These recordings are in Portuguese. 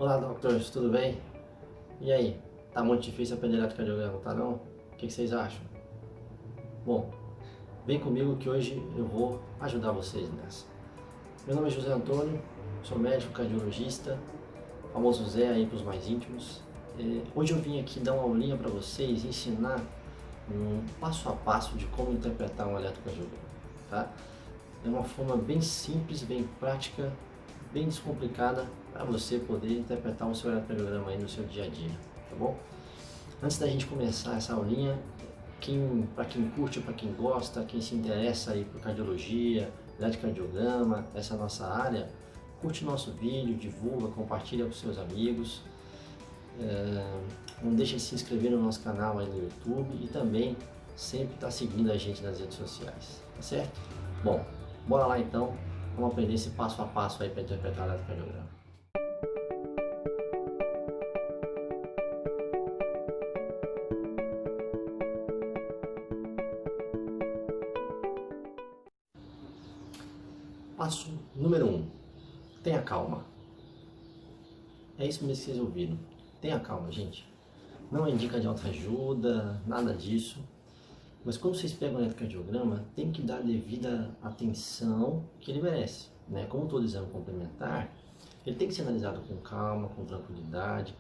Olá, doutores, tudo bem? E aí, tá muito difícil aprender eletrocardiograma, tá não? O que vocês acham? Bom, vem comigo que hoje eu vou ajudar vocês nessa. Meu nome é José Antônio, sou médico cardiologista, famoso Zé aí para os mais íntimos. Hoje eu vim aqui dar uma aulinha para vocês, ensinar um passo a passo de como interpretar um eletrocardiograma, tá? É uma forma bem simples, bem prática, bem descomplicada para você poder interpretar o seu eletrocardiograma aí no seu dia a dia, tá bom? Antes da gente começar essa aulinha, para quem curte, para quem gosta, quem se interessa aí por cardiologia, eletrocardiograma, essa nossa área, curte nosso vídeo, divulga, compartilha com seus amigos. Não deixe de se inscrever no nosso canal aí no YouTube e também sempre estar seguindo a gente nas redes sociais, tá certo? Bom, bora lá então, vamos aprender esse passo a passo aí para interpretar o eletrocardiograma. Passo número 1, tenha calma. É isso mesmo que vocês ouviram, tenha calma, gente. Não é dica de autoajuda, nada disso. Mas quando vocês pegam o eletrocardiograma, tem que dar a devida atenção que ele merece, né? Como todo exame complementar, ele tem que ser analisado com calma, com tranquilidade.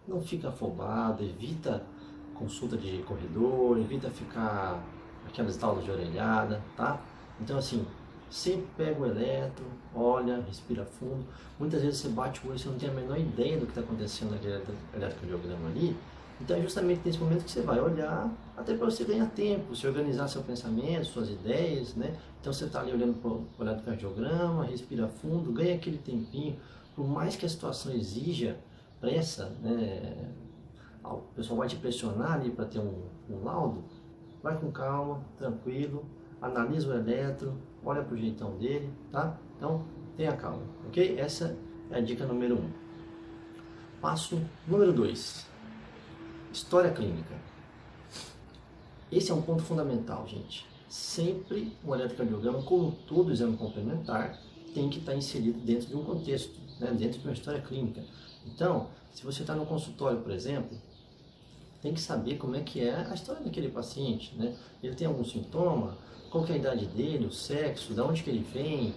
Não fica afobado, evita consulta de corredor, evita ficar aquelas aulas de orelhada, tá? Então assim, sempre pega o eletro, olha, respira fundo. Muitas vezes você bate o olho e você não tem a menor ideia do que está acontecendo naquele eletrocardiograma ali. Então é justamente nesse momento que você vai olhar, até para você ganhar tempo, se organizar seu pensamento, suas ideias, né? Então você está ali olhando para o eletrocardiograma, respira fundo, ganha aquele tempinho, por mais que a situação exija pressa, né? O pessoal vai te pressionar ali para ter um laudo, vai com calma, tranquilo, analisa o eletro, olha para o jeitão dele, tá? Então tenha calma, ok? Essa é a dica número 1. Passo número 2. História clínica. Esse é um ponto fundamental, gente. Sempre um eletrocardiograma, como todo exame complementar, tem que estar inserido dentro de um contexto, né? Dentro de uma história clínica. Então, se você está no consultório, por exemplo, tem que saber como é que é a história daquele paciente, né? Ele tem algum sintoma? Qual que é a idade dele, o sexo, de onde que ele vem?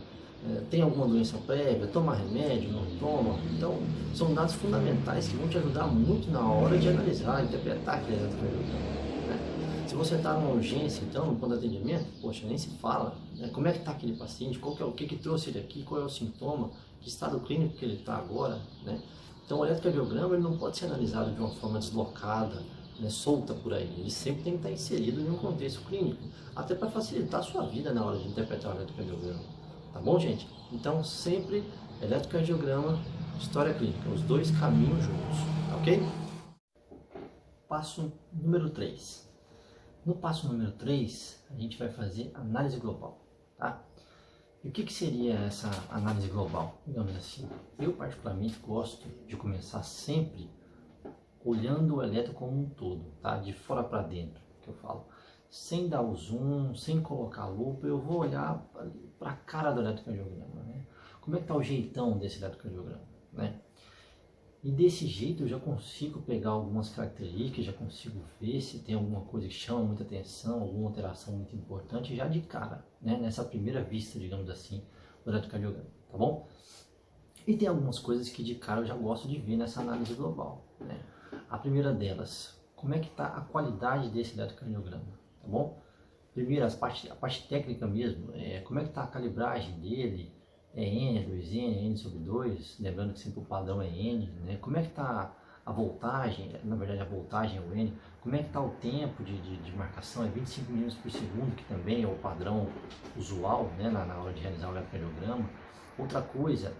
Tem alguma doença prévia? Toma remédio? Não toma? Então, são dados fundamentais que vão te ajudar muito na hora de analisar, interpretar aquele eletrocardiograma, né? Se você está numa urgência, então, no ponto de atendimento, poxa, nem se fala, né? Como é que está aquele paciente? O que trouxe ele aqui? Qual é o sintoma? Que estado clínico que ele está agora, né? Então, o eletrocardiograma ele não pode ser analisado de uma forma deslocada, né, solta por aí. Ele sempre tem que estar inserido em um contexto clínico, até para facilitar a sua vida na hora de interpretar o eletrocardiograma. Tá bom, gente? Então, sempre eletrocardiograma, história clínica, os dois caminhos juntos, ok? Passo número 3. No passo número 3, a gente vai fazer análise global, tá? E o que seria essa análise global? Digamos assim, eu particularmente gosto de começar sempre olhando o eletro como um todo, tá? De fora para dentro, que eu falo. Sem dar o zoom, sem colocar a lupa, eu vou olhar para a cara do eletrocardiograma, né? Como é que está o jeitão desse eletrocardiograma, né? E desse jeito eu já consigo pegar algumas características, já consigo ver se tem alguma coisa que chama muita atenção, alguma alteração muito importante, já de cara, né? Nessa primeira vista, digamos assim, do eletrocardiograma, tá bom? E tem algumas coisas que de cara eu já gosto de ver nessa análise global, né? A primeira delas, como é que está a qualidade desse eletrocardiograma, tá bom? Primeiro, a parte técnica mesmo, como é que está a calibragem dele, N, 2N, N sobre 2, lembrando que sempre o padrão é N, né? Como é que está a voltagem, na verdade a voltagem é o N, como é que está o tempo de marcação, é 25 minutos por segundo, que também é o padrão usual, né, na hora de realizar o eletrocardiograma. Outra coisa,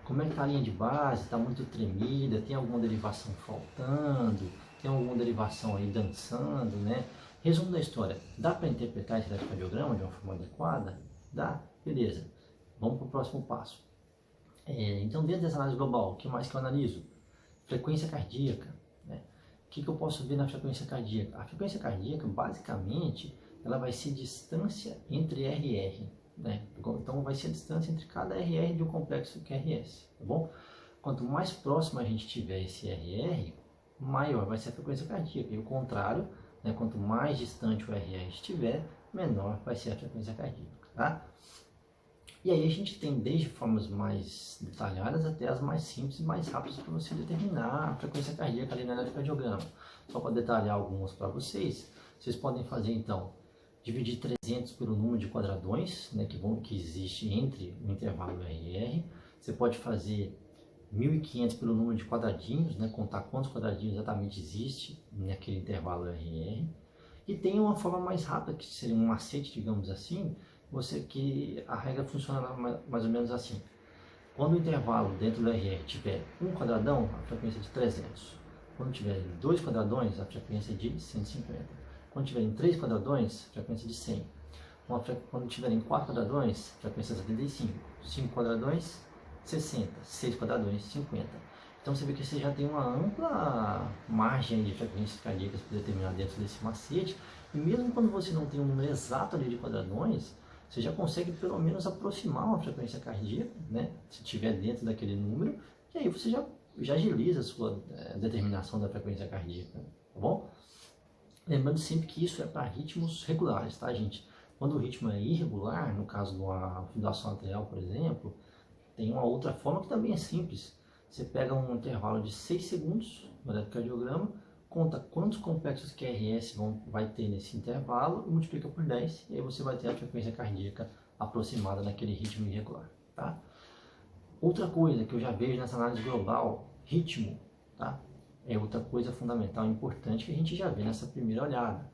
como é que está a linha de base, está muito tremida, tem alguma derivação faltando, tem alguma derivação aí dançando, né? Resumo da história, dá para interpretar esse eletrocardiograma de uma forma adequada? Dá? Beleza. Vamos para o próximo passo. Então, dentro dessa análise global, o que mais que eu analiso? Frequência cardíaca, né? O que eu posso ver na frequência cardíaca? A frequência cardíaca, basicamente, ela vai ser distância entre RR, né? Então vai ser a distância entre cada RR de um complexo QRS, tá bom? Quanto mais próximo a gente tiver esse RR, maior vai ser a frequência cardíaca. E o contrário, né, quanto mais distante o RR estiver, menor vai ser a frequência cardíaca, tá? E aí a gente tem desde formas mais detalhadas até as mais simples e mais rápidas para você determinar a frequência cardíaca ali no eletrocardiograma. Só para detalhar algumas para vocês, vocês podem fazer então, dividir 300 pelo número de quadradões, né, que existe entre o intervalo RR. Você pode fazer 1.500 pelo número de quadradinhos, né, contar quantos quadradinhos exatamente existe naquele intervalo RR. E tem uma forma mais rápida, que seria um macete, digamos assim, que a regra funciona mais ou menos assim. Quando o intervalo dentro do RR tiver um quadradão, a frequência é de 300. Quando tiver 2 quadradões, a frequência é de 150. Quando tiver em 3 quadradões, a frequência é de 100. Quando tiver em 4 quadradões, a frequência é 75. 5 quadradões, 60. 6 quadradões, 50. Então você vê que você já tem uma ampla margem de frequências cardíacas para determinar dentro desse macete. E mesmo quando você não tem um número exato ali de quadradões, você já consegue pelo menos aproximar uma frequência cardíaca, né? Se estiver dentro daquele número, e aí você já agiliza a sua determinação da frequência cardíaca, tá bom? Lembrando sempre que isso é para ritmos regulares, tá, gente? Quando o ritmo é irregular, no caso de uma fibrilação atrial, por exemplo, tem uma outra forma que também é simples. Você pega um intervalo de 6 segundos no eletrocardiograma, conta quantos complexos QRS vai ter nesse intervalo e multiplica por 10, e aí você vai ter a frequência cardíaca aproximada naquele ritmo irregular, tá? Outra coisa que eu já vejo nessa análise global, ritmo, tá? É outra coisa fundamental e importante que a gente já vê nessa primeira olhada.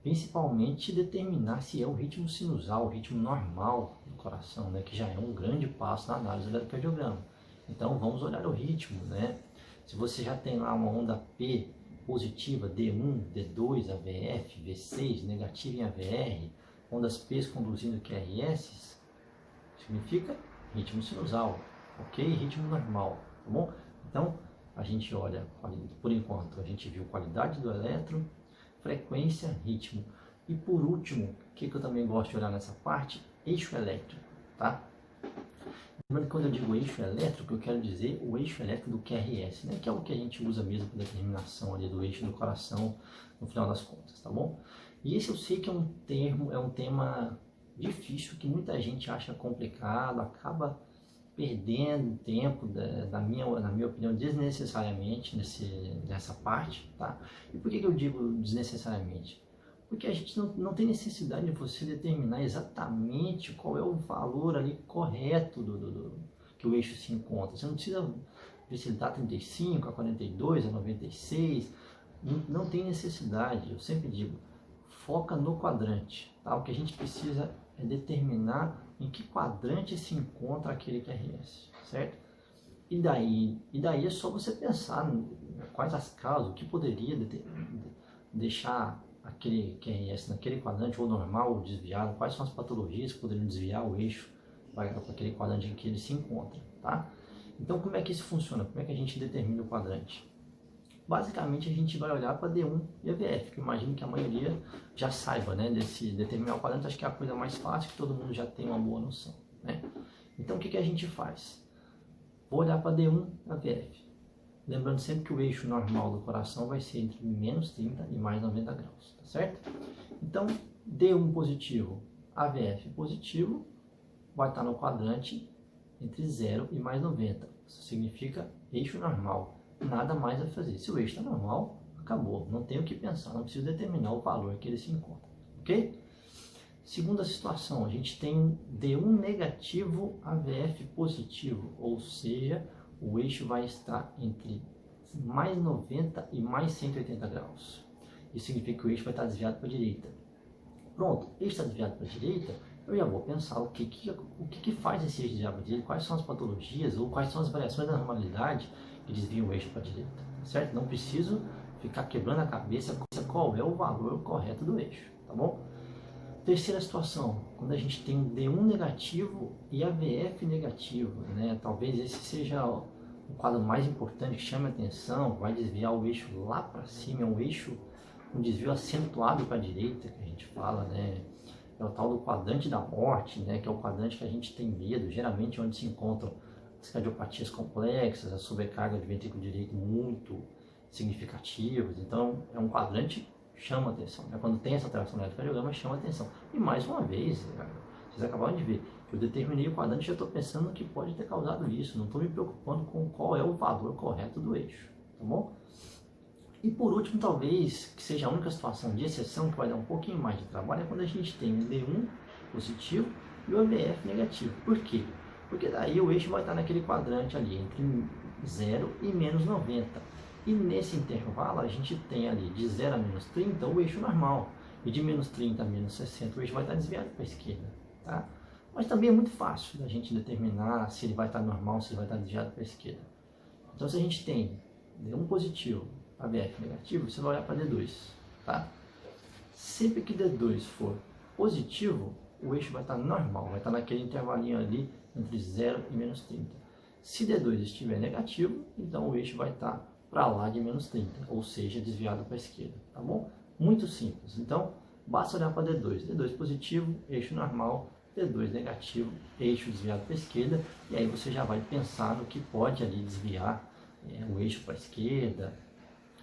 Principalmente determinar se é o ritmo sinusal, o ritmo normal do coração, né? Que já é um grande passo na análise do eletrocardiograma. Então vamos olhar o ritmo, né? Se você já tem lá uma onda P positiva, D1, D2, AVF, V6, negativa em AVR, ondas P conduzindo QRS, significa ritmo sinusal, ok? Ritmo normal, tá bom? Então, a gente olha, por enquanto, a gente viu qualidade do elétron, frequência, ritmo. E por último, o que eu também gosto de olhar nessa parte? Eixo elétrico, tá? Lembrando que quando eu digo eixo elétrico, eu quero dizer o eixo elétrico do QRS, né? Que é o que a gente usa mesmo para determinação ali do eixo do coração, no final das contas, tá bom? E esse eu sei que é um tema difícil, que muita gente acha complicado, acaba perdendo tempo, na minha opinião, desnecessariamente nessa parte, tá? E por que eu digo desnecessariamente? Porque a gente não tem necessidade de você determinar exatamente qual é o valor ali correto que o eixo se encontra. Você não precisa ver se ele está a 35, a 42, a 96, não tem necessidade. Eu sempre digo, foca no quadrante, tá? O que a gente precisa é determinar em que quadrante se encontra aquele QRS, certo? E daí é só você pensar quais as causas, o que poderia deixar aquele QRS naquele quadrante, ou normal, ou desviado, quais são as patologias que poderiam desviar o eixo para aquele quadrante em que ele se encontra, tá? Então, como é que isso funciona? Como é que a gente determina o quadrante? Basicamente, a gente vai olhar para D1 e AVF, que eu imagino que a maioria já saiba, né, determinar o quadrante. Acho que é a coisa mais fácil, que todo mundo já tem uma boa noção, né? Então, o que a gente faz? Vou olhar para D1 e AVF. Lembrando sempre que o eixo normal do coração vai ser entre menos 30 e mais 90 graus, tá certo? Então, D1 positivo, AVF positivo, vai estar no quadrante entre 0 e mais 90. Isso significa eixo normal. Nada mais a fazer. Se o eixo está normal, acabou. Não tem o que pensar, não preciso determinar o valor que ele se encontra, ok? Segunda situação, a gente tem D1 negativo, AVF positivo, ou seja, o eixo vai estar entre mais 90 e mais 180 graus. Isso significa que o eixo vai estar desviado para a direita. Pronto, eixo está desviado para a direita, eu já vou pensar o que faz esse eixo desviar para a direita, quais são as patologias ou quais são as variações da normalidade que desviam o eixo para a direita, certo? Não preciso ficar quebrando a cabeça qual é o valor correto do eixo, tá bom? Terceira situação, quando a gente tem D1 negativo e AVF negativo, né? Talvez esse seja o quadro mais importante, que chama a atenção, vai desviar o eixo lá para cima, é um desvio acentuado para a direita, que a gente fala, né? É o tal do quadrante da morte, né? Que é o quadrante que a gente tem medo, geralmente onde se encontram as cardiopatias complexas, a sobrecarga de ventrículo direito muito significativas. Então, é um quadrante que chama atenção, né? Quando tem essa alteração no eletrocardiograma, chama atenção. E mais uma vez, vocês acabaram de ver, eu determinei o quadrante e já estou pensando que pode ter causado isso, não estou me preocupando com qual é o valor correto do eixo, tá bom? E por último, talvez, que seja a única situação de exceção que vai dar um pouquinho mais de trabalho, é quando a gente tem um D1 positivo e o AVF negativo. Por quê? Porque daí o eixo vai estar naquele quadrante ali, entre 0 e menos 90. E nesse intervalo a gente tem ali de 0 a menos 30 o eixo normal. E de menos 30 a menos 60 o eixo vai estar desviado para a esquerda. Tá? Mas também é muito fácil a gente determinar se ele vai estar normal ou se ele vai estar desviado para a esquerda. Então se a gente tem D1 positivo, AVF negativo, você vai olhar para D2. Tá? Sempre que D2 for positivo, o eixo vai estar normal, vai estar naquele intervalinho ali entre 0 e menos 30. Se D2 estiver negativo, então o eixo vai estar para lá de menos 30, ou seja, desviado para a esquerda, tá bom? Muito simples. Então, basta olhar para D2. D2 positivo, eixo normal, D2 negativo, eixo desviado para a esquerda, e aí você já vai pensar no que pode ali desviar o eixo para a esquerda,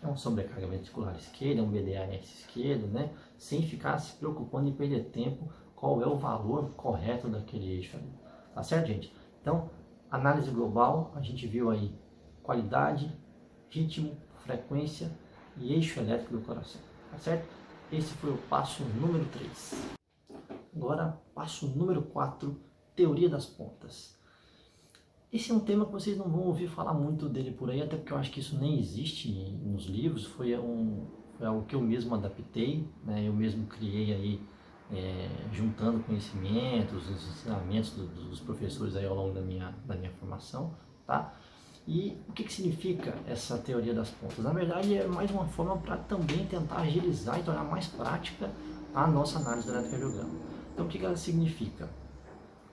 é um sobrecarga ventricular esquerda, um BDAS esquerdo, né? Sem ficar se preocupando em perder tempo, qual é o valor correto daquele eixo ali. Tá certo, gente? Então, análise global, a gente viu aí qualidade, ritmo, frequência e eixo elétrico do coração. Tá certo? Esse foi o passo número 3. Agora, passo número 4, teoria das pontas. Esse é um tema que vocês não vão ouvir falar muito dele por aí, até porque eu acho que isso nem existe nos livros, foi algo que eu mesmo adaptei, né? Eu mesmo criei aí, juntando conhecimentos, os ensinamentos dos professores aí ao longo da minha formação, tá? E o que significa essa teoria das pontas? Na verdade, é mais uma forma para também tentar agilizar e tornar mais prática a nossa análise do eletrocardiograma. Então, o que ela significa?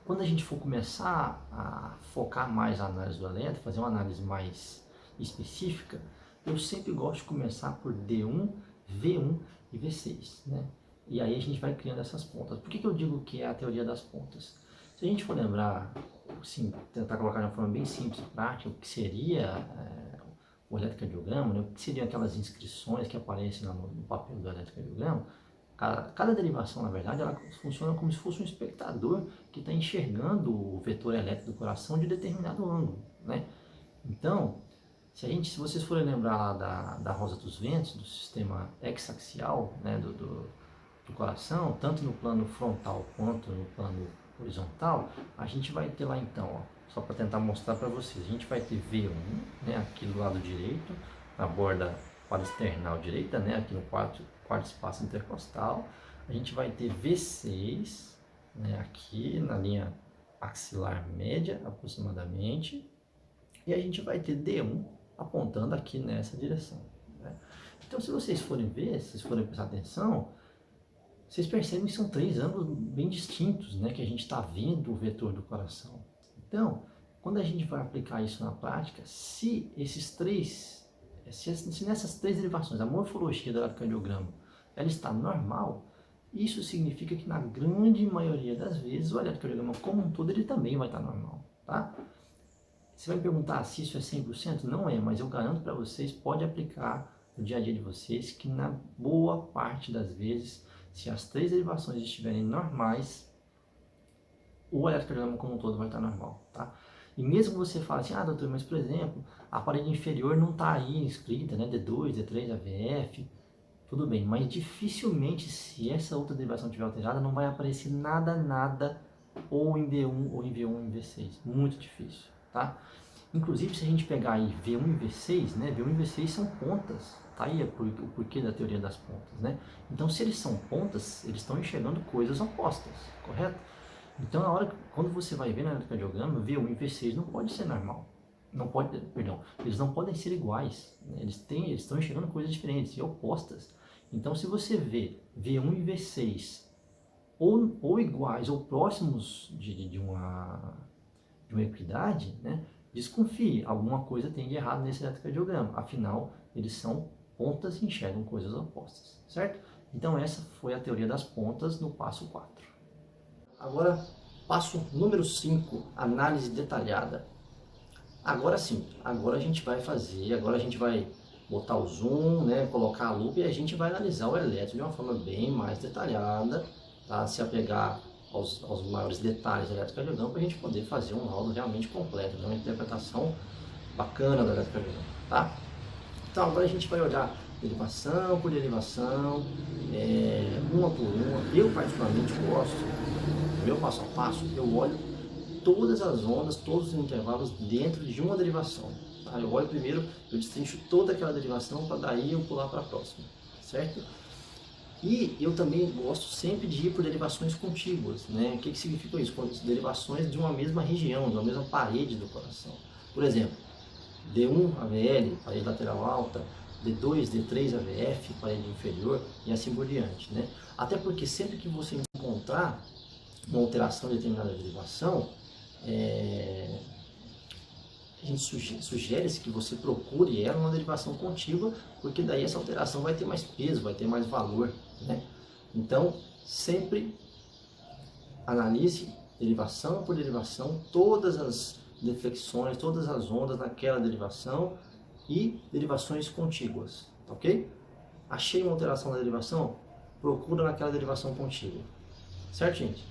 Quando a gente for começar a focar mais a análise do eletro, fazer uma análise mais específica, eu sempre gosto de começar por D1, V1 e V6, né? E aí a gente vai criando essas pontas. Por que eu digo que é a teoria das pontas? Se a gente for lembrar, assim, tentar colocar de uma forma bem simples e prática, o que seria o eletrocardiograma, né? O que seriam aquelas inscrições que aparecem no papel do eletrocardiograma. Cada derivação, na verdade, ela funciona como se fosse um espectador que está enxergando o vetor elétrico do coração de determinado ângulo, né? Então, se vocês forem lembrar lá da rosa dos ventos, do sistema hexaxial, né, do coração, tanto no plano frontal quanto no plano horizontal, a gente vai ter lá então, ó, só para tentar mostrar para vocês, a gente vai ter V1, né, aqui do lado direito, na borda parasternal direita, né, aqui no quarto espaço intercostal, a gente vai ter V6, né, aqui na linha axilar média aproximadamente, e a gente vai ter D1 apontando aqui nessa direção, né? Então, se vocês forem ver, se vocês forem prestar atenção, vocês percebem que são 3 ângulos bem distintos, né, que a gente está vendo o vetor do coração. Então, quando a gente vai aplicar isso na prática, se nessas 3 derivações, a morfologia do eletrocardiograma, ela está normal, isso significa que na grande maioria das vezes o eletrocardiograma como um todo ele também vai estar normal, tá? Você vai me perguntar se isso é 100%? Não é, mas eu garanto para vocês, pode aplicar no dia a dia de vocês, que na boa parte das vezes, se as 3 derivações estiverem normais, o eletrocardiograma como um todo vai estar normal, tá? E mesmo que você fale assim, doutor, mas por exemplo, a parede inferior não está aí escrita, né? D2, D3, AVF, tudo bem, mas dificilmente, se essa outra derivação estiver alterada, não vai aparecer nada, ou em D1, ou em V1, ou em V6. Muito difícil, tá? Inclusive, se a gente pegar aí V1 e V6, né? V1 e V6 são pontas, tá aí o porquê da teoria das pontas, né? Então, se eles são pontas, eles estão enxergando coisas opostas, correto? Então, quando você vai ver no eletrocardiograma, V1 e V6 não pode ser normal. Eles não podem ser iguais, né? Eles estão enxergando coisas diferentes e opostas. Então, se você vê V1 e V6 ou iguais ou próximos de uma equidade, né? Desconfie, alguma coisa tem de errado nesse eletrocardiograma. Afinal, eles são pontas e enxergam coisas opostas, certo? Então, essa foi a teoria das pontas no passo 4. Agora, passo número 5, análise detalhada. Agora sim, agora a gente vai agora a gente vai botar o zoom, né, colocar a lupa e a gente vai analisar o eletro de uma forma bem mais detalhada, tá? Se apegar aos maiores detalhes do eletrocardiograma para a gente poder fazer um laudo realmente completo, uma interpretação bacana do eletrocardiograma, tá? Então agora a gente vai olhar derivação por derivação, uma por uma. Eu particularmente gosto, no meu passo a passo, eu olho todas as ondas, todos os intervalos dentro de uma derivação. Tá? Eu olho primeiro, eu destrincho toda aquela derivação para daí eu pular para a próxima, certo? E eu também gosto sempre de ir por derivações contíguas, né? O que significa isso? Derivações de uma mesma região, de uma mesma parede do coração. Por exemplo, D1 AVL, parede lateral alta, D2, D3 AVF, parede inferior e assim por diante, né? Até porque sempre que você encontrar uma alteração de determinada derivação, a gente sugere-se que você procure ela numa derivação contígua, porque daí essa alteração vai ter mais peso, vai ter mais valor, né? Então, sempre analise derivação por derivação, todas as deflexões, todas as ondas naquela derivação e derivações contíguas, ok? Achei uma alteração da derivação? Procura naquela derivação contígua, certo, gente?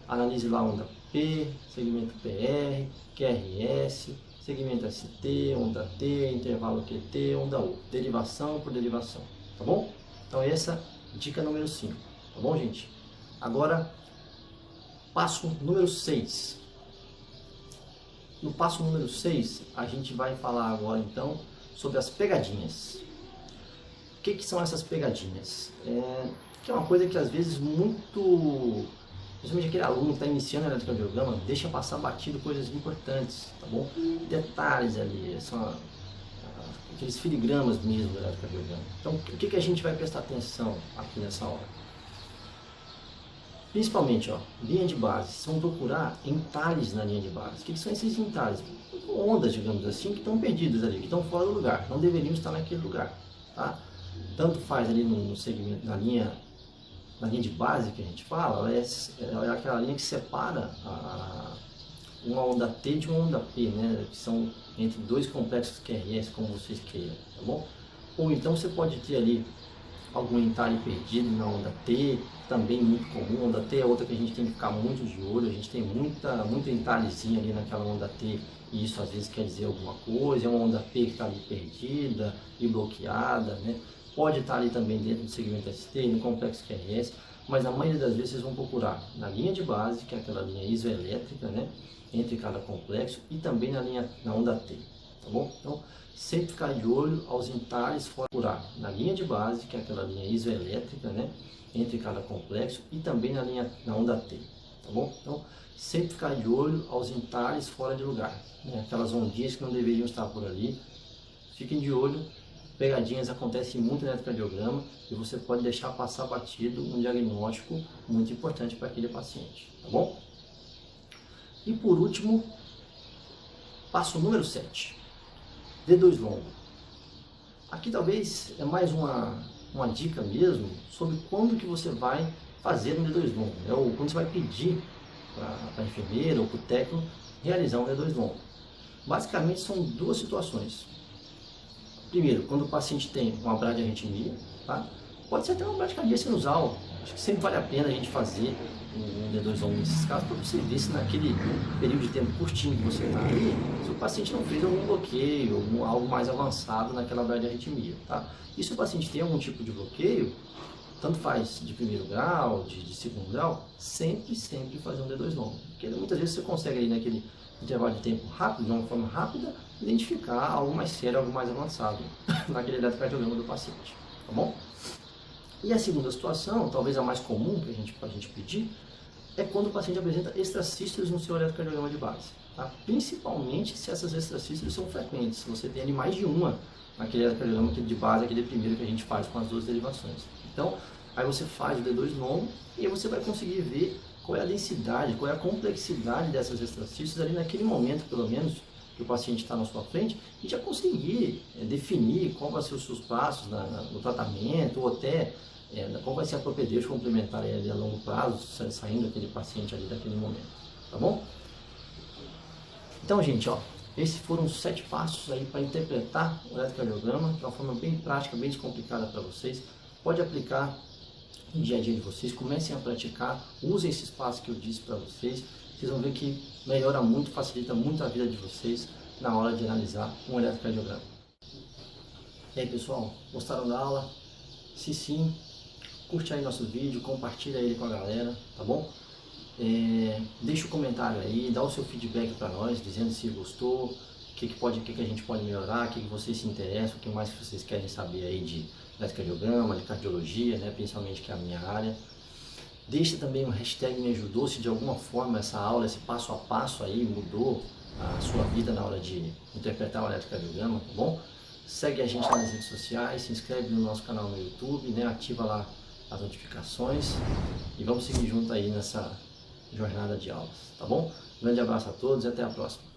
Analise lá a onda P, segmento PR, QRS, segmento ST, onda T, intervalo QT, onda U, derivação por derivação, tá bom? Então essa é a dica número 5, tá bom, gente? Agora, passo número 6. No passo número 6, a gente vai falar agora então sobre as pegadinhas. O que são essas pegadinhas? Que é uma coisa que às vezes principalmente aquele aluno que está iniciando o eletrocardiograma, deixa passar batido coisas importantes, tá bom? Detalhes ali, são aqueles filigramas mesmo do eletrocardiograma. Então, o que a gente vai prestar atenção aqui nessa hora? Principalmente, ó, linha de base. Vocês vão procurar entalhes na linha de base. O que são esses entalhes? Ondas, digamos assim, que estão perdidas ali, que estão fora do lugar, não deveriam estar naquele lugar, tá? Tanto faz ali no segmento, na linha de base que a gente fala, ela é aquela linha que separa uma onda T de uma onda P, né? Que são entre dois complexos QRS, como vocês queiram, tá bom? Ou então você pode ter ali algum entalhe perdido na onda T, também muito comum. Onda T é outra que a gente tem que ficar muito de olho, a gente tem muito entalhezinho ali naquela onda T, e isso às vezes quer dizer alguma coisa, é uma onda P que está ali perdida e bloqueada, né? Pode estar ali também dentro do segmento ST, no complexo QRS, mas na maioria das vezes vocês vão procurar na linha de base, que é aquela linha isoelétrica, né, entre cada complexo, e também na onda T, tá bom? Então, sempre ficar de olho aos entalhes fora, procurar na linha de base, que é aquela linha isoelétrica, né, entre cada complexo, e também na onda T, tá bom? Então, sempre ficar de olho aos entalhes fora de lugar, né, aquelas ondinhas que não deveriam estar por ali, fiquem de olho. Pegadinhas acontecem muito no eletrocardiograma e você pode deixar passar batido um diagnóstico muito importante para aquele paciente, tá bom? E por último, passo número 7, D2 longo. Aqui talvez é mais uma dica mesmo sobre quando que você vai fazer um D2 longo, né? Ou quando você vai pedir para a enfermeira ou para o técnico realizar um D2 longo. Basicamente são duas situações. Primeiro, quando o paciente tem uma bradiarritmia, tá? Pode ser até uma bradicardia sinusal. Acho que sempre vale a pena a gente fazer um D2 longo nesses casos, para você ver se naquele período de tempo curtinho que você está ali, se o paciente não fez algum bloqueio, algo mais avançado naquela bradiarritmia, tá? E se o paciente tem algum tipo de bloqueio, tanto faz de primeiro grau, de segundo grau, sempre fazer um D2 longo. Porque muitas vezes você consegue ali naquele intervalo de tempo rápido, de uma forma rápida, identificar algo mais sério, algo mais avançado naquele eletrocardiograma do paciente, tá bom? E a segunda situação, talvez a mais comum que a gente pedir, é quando o paciente apresenta extrasístoles no seu eletrocardiograma de base, tá? Principalmente se essas extrasístoles são frequentes, se você tem ali mais de uma naquele eletrocardiograma de base, aquele primeiro que a gente faz com as duas derivações. Então, aí você faz o D2 longo e aí você vai conseguir ver qual é a densidade, qual é a complexidade dessas extrasístoles ali naquele momento, pelo menos, que o paciente está na sua frente, e já conseguir definir qual vai ser os seus passos no tratamento, ou até qual vai ser a propedêutica complementar ali a longo prazo, saindo aquele paciente ali daquele momento, tá bom? Então, gente, ó, Esses foram os 7 passos aí para interpretar o eletrocardiograma de uma forma bem prática, bem descomplicada para vocês. Pode aplicar no dia a dia de vocês, comecem a praticar, usem esses passos que eu disse para vocês. Vocês vão ver que melhora muito, facilita muito a vida de vocês na hora de analisar um eletrocardiograma. E aí pessoal, gostaram da aula? Se sim, curte aí nosso vídeo, compartilha ele com a galera, tá bom? Deixa um comentário aí, dá o seu feedback para nós, dizendo se gostou, o que a gente pode melhorar, o que vocês se interessam, o que mais vocês querem saber aí de eletrocardiograma, de cardiologia, né, principalmente que é a minha área. Deixa também um hashtag me ajudou, se de alguma forma essa aula, esse passo a passo aí mudou a sua vida na hora de interpretar o eletrocardiograma, tá bom? Segue a gente nas redes sociais, se inscreve no nosso canal no YouTube, né, ativa lá as notificações e vamos seguir junto aí nessa jornada de aulas, tá bom? Grande abraço a todos e até a próxima.